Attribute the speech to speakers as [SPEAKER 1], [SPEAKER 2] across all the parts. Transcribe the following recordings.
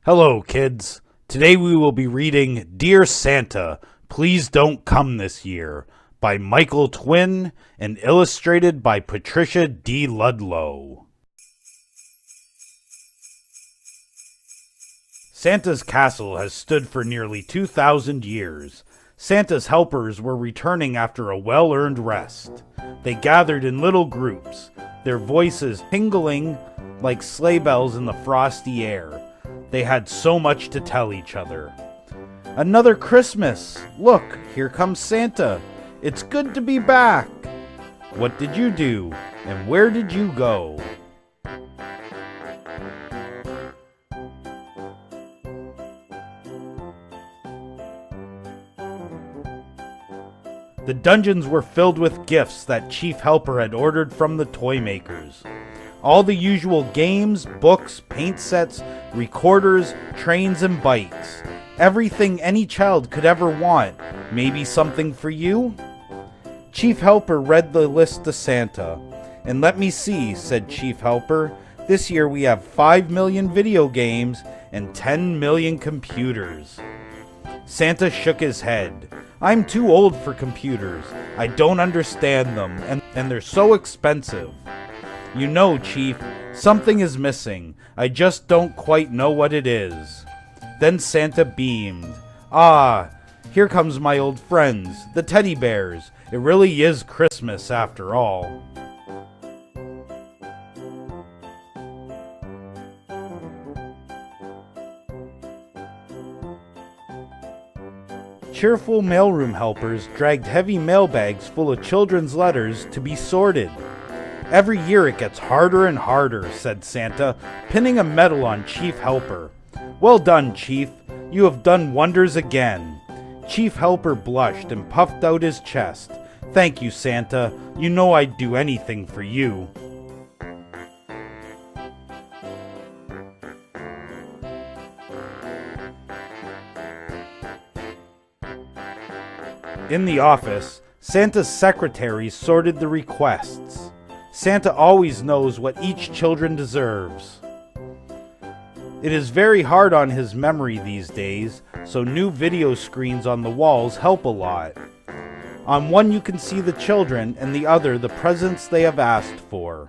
[SPEAKER 1] Hello, kids. Today we will be reading Dear Santa, Please Don't Come This Year by Michael Twinn and illustrated by Patrica D. Ludlow. Santa's castle has stood for nearly 2,000 years. Santa's helpers were returning after a well-earned rest. They gathered in little groups, their voices tingling like sleigh bells in the frosty air. They had so much to tell each other. Another Christmas! Look, here comes Santa. It's good to be back. What did you do? And where did you go? The dungeons were filled with gifts that Chief Helper had ordered from the toy makers. All the usual games, books, paint sets, recorders, trains, and bikes. Everything any child could ever want. Maybe something for you? Chief Helper read the list to Santa. And let me see, said Chief Helper. This year we have 5 million video games and 10 million computers. Santa shook his head. I'm too old for computers. I don't understand them, and they're so expensive. You know, Chief, something is missing. I just don't quite know what it is. Then Santa beamed. Ah, here comes my old friends, the teddy bears. It really is Christmas after all. Cheerful mailroom helpers dragged heavy mailbags full of children's letters to be sorted. Every year it gets harder and harder, said Santa, pinning a medal on Chief Helper. Well done, Chief. You have done wonders again. Chief Helper blushed and puffed out his chest. Thank you, Santa. You know I'd do anything for you. In the office, Santa's secretary sorted the requests. Santa always knows what each children deserves. It is very hard on his memory these days, so new video screens on the walls help a lot. On one you can see the children, and the other the presents they have asked for.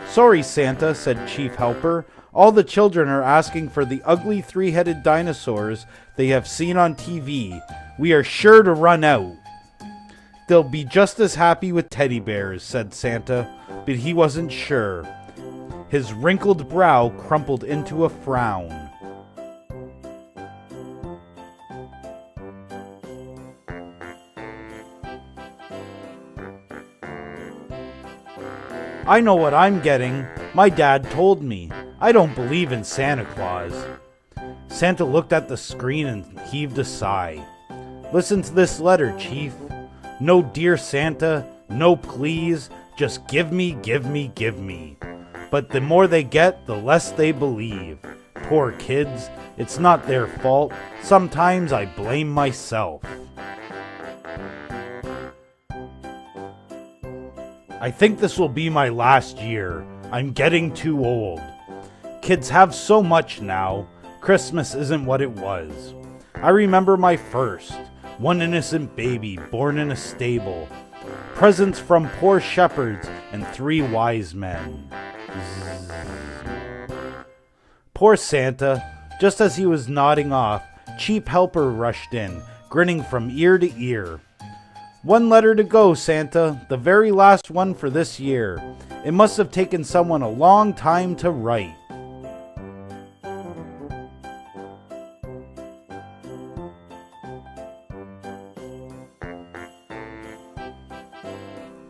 [SPEAKER 1] Sorry, Santa, said Chief Helper. All the children are asking for the ugly three-headed dinosaurs they have seen on TV. We are sure to run out. They'll be just as happy with teddy bears, said Santa, but he wasn't sure. His wrinkled brow crumpled into a frown. I know what I'm getting. My dad told me. I don't believe in Santa Claus. Santa looked at the screen and heaved a sigh. Listen to this letter, Chief. No dear Santa, no please, just give me, give me, give me. But the more they get, the less they believe. Poor kids, it's not their fault. Sometimes I blame myself. I think this will be my last year. I'm getting too old. Kids have so much now. Christmas isn't what it was. I remember my first. One innocent baby born in a stable. Presents from poor shepherds and 3 wise men. Zzz. Poor Santa. Just as he was nodding off, Chief Helper rushed in, grinning from ear to ear. One letter to go, Santa. The very last one for this year. It must have taken someone a long time to write.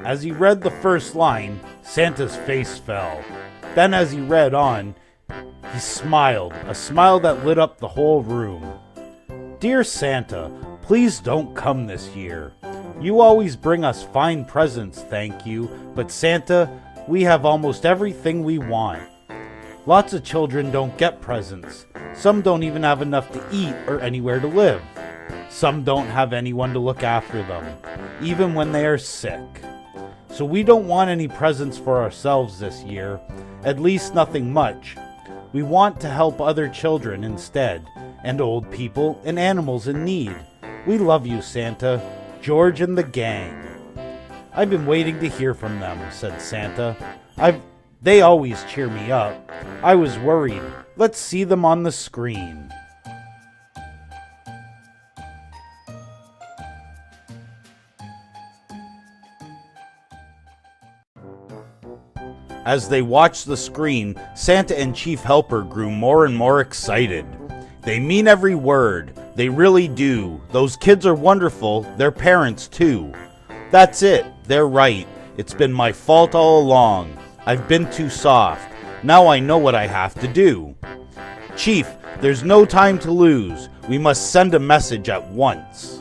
[SPEAKER 1] As he read the first line, Santa's face fell. Then as he read on, he smiled, a smile that lit up the whole room. Dear Santa, please don't come this year. You always bring us fine presents, thank you, but Santa, we have almost everything we want. Lots of children don't get presents. Some don't even have enough to eat or anywhere to live. Some don't have anyone to look after them, even when they are sick. So we don't want any presents for ourselves this year, at least nothing much. We want to help other children instead, and old people and animals in need. We love you, Santa, George and the gang." "I've been waiting to hear from them," said Santa. They always cheer me up. I was worried. Let's see them on the screen." As they watched the screen, Santa and Chief Helper grew more and more excited. "They mean every word. They really do. Those kids are wonderful. Their parents, too. That's it. They're right. It's been my fault all along. I've been too soft. Now I know what I have to do. Chief, there's no time to lose. We must send a message at once."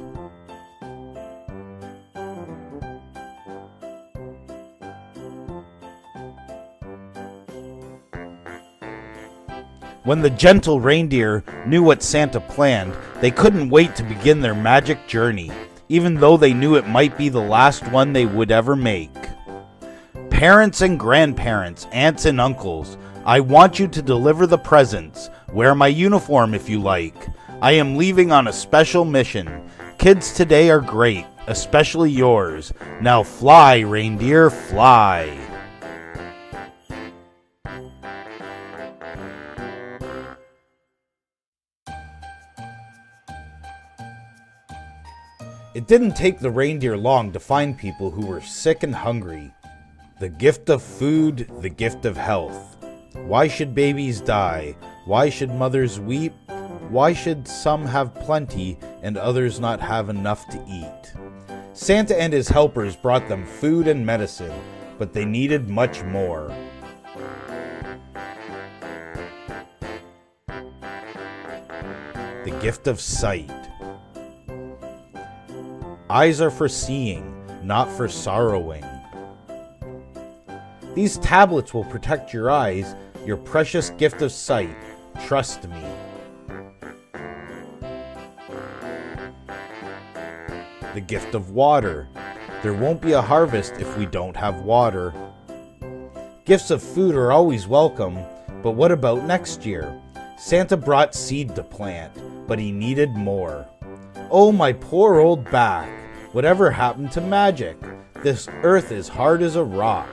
[SPEAKER 1] When the gentle reindeer knew what Santa planned, they couldn't wait to begin their magic journey, even though they knew it might be the last one they would ever make. "Parents and grandparents, aunts and uncles, I want you to deliver the presents. Wear my uniform if you like. I am leaving on a special mission. Kids today are great, especially yours. Now fly, reindeer, fly." It didn't take the reindeer long to find people who were sick and hungry. The gift of food, the gift of health. Why should babies die? Why should mothers weep? Why should some have plenty and others not have enough to eat? Santa and his helpers brought them food and medicine, but they needed much more. The gift of sight. Eyes are for seeing, not for sorrowing. These tablets will protect your eyes, your precious gift of sight. Trust me. The gift of water. There won't be a harvest if we don't have water. Gifts of food are always welcome, but what about next year? Santa brought seed to plant, but he needed more. Oh, my poor old back. Whatever happened to magic? This earth is hard as a rock.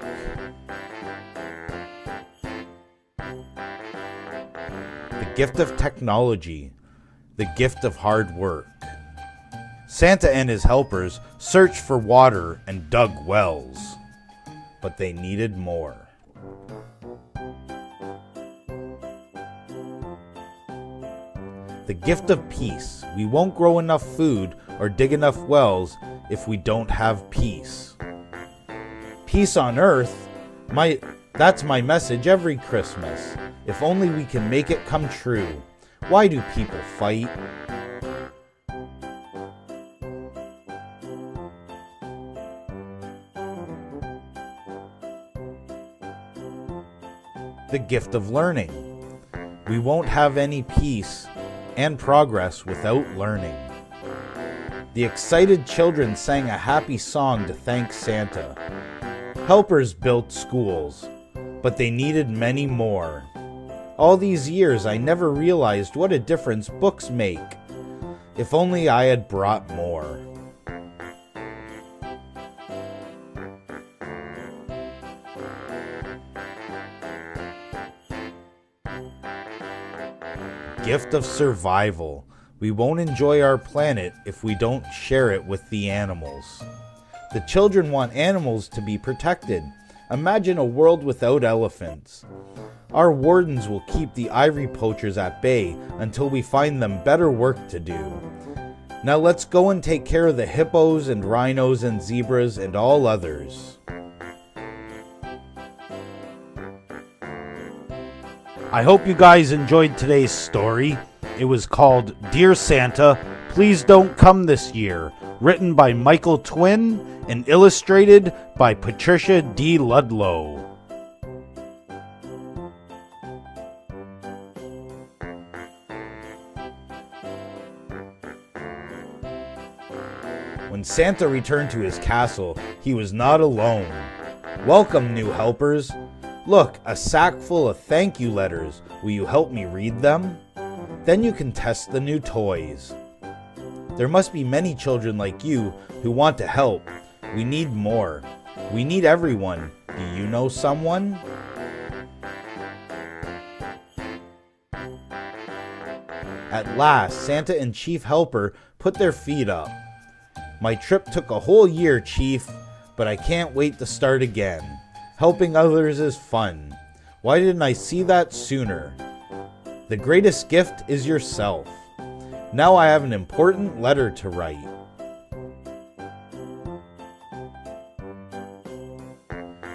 [SPEAKER 1] The gift of technology. The gift of hard work. Santa and his helpers searched for water and dug wells, but they needed more. The gift of peace. We won't grow enough food or dig enough wells if we don't have peace. Peace on earth? That's my message every Christmas. If only we can make it come true. Why do people fight? The gift of learning. We won't have any peace and progress without learning. The excited children sang a happy song to thank Santa. Helpers built schools, but they needed many more. All these years I never realized what a difference books make. If only I had brought more. Gift of survival. We won't enjoy our planet if we don't share it with the animals. The children want animals to be protected. Imagine a world without elephants. Our wardens will keep the ivory poachers at bay until we find them better work to do. Now let's go and take care of the hippos and rhinos and zebras and all others. I hope you guys enjoyed today's story. It was called Dear Santa, Please Don't Come This Year, written by Michael Twinn and illustrated by Patricia D. Ludlow. When Santa returned to his castle, he was not alone. "Welcome, new helpers. Look, a sack full of thank you letters. Will you help me read them? Then you can test the new toys. There must be many children like you who want to help. We need more. We need everyone. Do you know someone? At last, Santa and Chief Helper put their feet up. My trip took a whole year, Chief, but I can't wait to start again. Helping others is fun. Why didn't I see that sooner? The greatest gift is yourself. Now I have an important letter to write.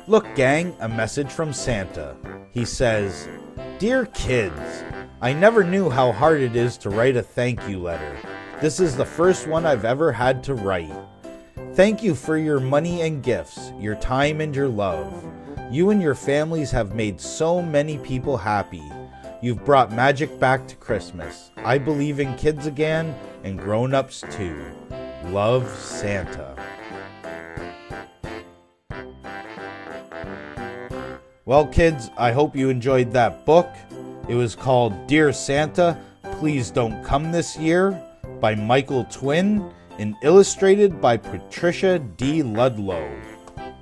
[SPEAKER 1] Look, gang, a message from Santa. He says, "Dear kids, I never knew how hard it is to write a thank you letter. This is the first one I've ever had to write. Thank you for your money and gifts, your time and your love. You and your families have made so many people happy. You've brought magic back to Christmas. I believe in kids again and grown-ups too. Love, Santa." Well, kids, I hope you enjoyed that book. It was called Dear Santa, Please Don't Come This Year by Michael Twinn and illustrated by Patrica D. Ludlow.